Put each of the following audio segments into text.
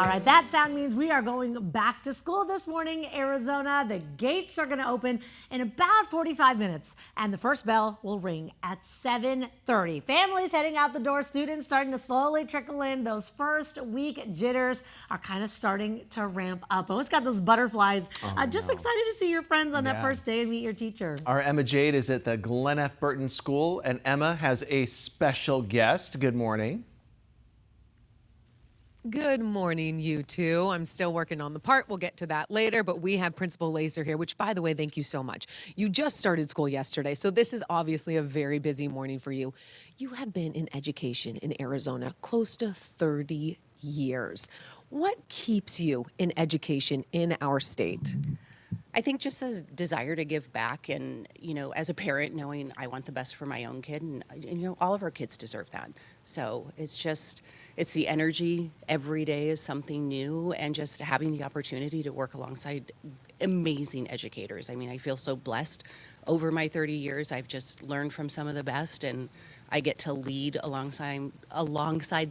All right, that sound means we are going back to school this morning, Arizona. The gates are going to open in about 45 minutes, and the first bell will ring at 7:30. Families heading out the door, students starting to slowly trickle in. Those first week jitters are kind of starting to ramp up. I always got those butterflies. Just excited to see your friends on that first day and meet your teacher. Our Emma Jade is at the Glen Burton School, and Emma has a special guest. Good morning. Good morning, you two. I'm still working on the part. We'll get to that later, but we have Principal Laser here, which, by the way, thank you so much. You just started school yesterday, so this is obviously a very busy morning for you. You have been in education in Arizona close to 30 years. What keeps you in education in our state? I think just a desire to give back, and as a parent, knowing I want the best for my own kid, and all of our kids deserve that. So it's the energy. Every day is something new, and just having the opportunity to work alongside amazing educators. I mean, I feel so blessed. Over my 30 years, I've just learned from some of the best, and I get to lead alongside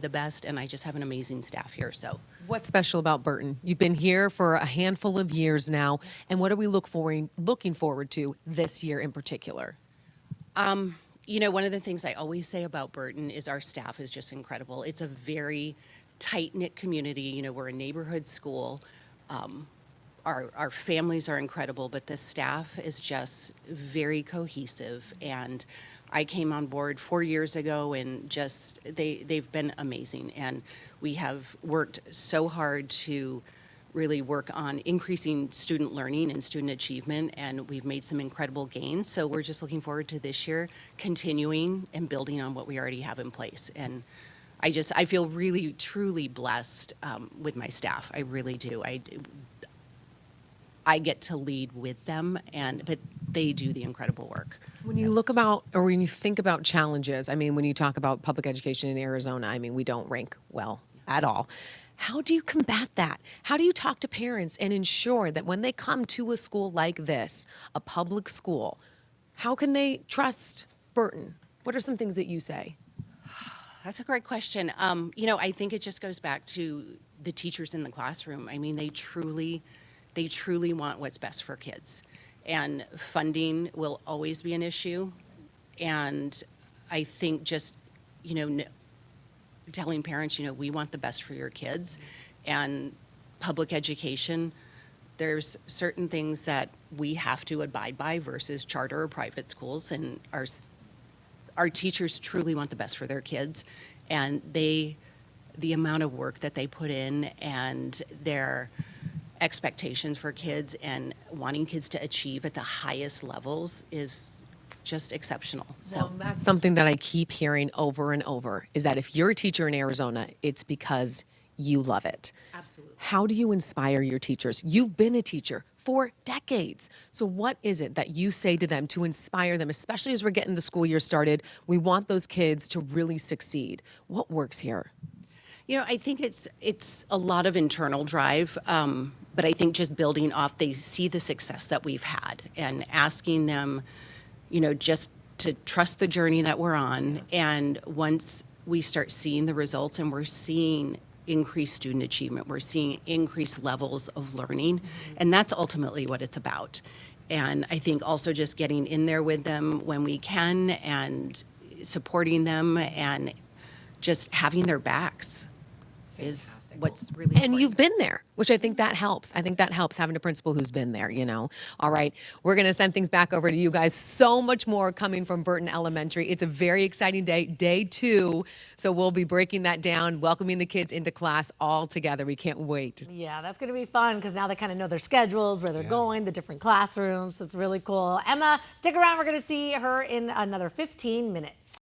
the best, and I just have an amazing staff here. So. What's special about Burton? You've been here for a handful of years now, and what are we looking forward to this year in particular? One of the things I always say about Burton is our staff is just incredible. It's a very tight-knit community. We're a neighborhood school. Our families are incredible, but the staff is just very cohesive. And I came on board 4 years ago, and just they've been amazing. And we have worked so hard to really work on increasing student learning and student achievement, and we've made some incredible gains. So we're just looking forward to this year continuing and building on what we already have in place. And I feel really, truly blessed with my staff. I really do. I get to lead with them, but they do the incredible work. When you look about, or when you think about challenges, I mean, when you talk about public education in Arizona, I mean, we don't rank well at all. How do you combat that? How do you talk to parents and ensure that when they come to a school like this, a public school, how can they trust Burton? What are some things that you say? That's a great question. I think it just goes back to the teachers in the classroom. I mean, they truly want what's best for kids. And funding will always be an issue. And I think just, telling parents, we want the best for your kids. And public education, there's certain things that we have to abide by versus charter or private schools. And our teachers truly want the best for their kids. And the amount of work that they put in and their expectations for kids and wanting kids to achieve at the highest levels is just exceptional. So well, that's something that I keep hearing over and over, is that if you're a teacher in Arizona, it's because you love it. Absolutely. How do you inspire your teachers? You've been a teacher for decades. So what is it that you say to them to inspire them, especially as we're getting the school year started? We want those kids to really succeed. What works here? I think it's a lot of internal drive, but I think just building off, they see the success that we've had and asking them, just to trust the journey that we're on. And once we start seeing the results and we're seeing increased student achievement, we're seeing increased levels of learning, and that's ultimately what it's about. And I think also just getting in there with them when we can and supporting them and just having their backs is what's really important. And you've been there, which I think that helps. I think that helps having a principal who's been there, All right, we're going to send things back over to you guys. So much more coming from Burton Elementary. It's a very exciting day, day 2. So we'll be breaking that down, welcoming the kids into class all together. We can't wait. Yeah, that's going to be fun because now they kind of know their schedules, where they're going, the different classrooms. It's really cool. Emma, stick around. We're going to see her in another 15 minutes.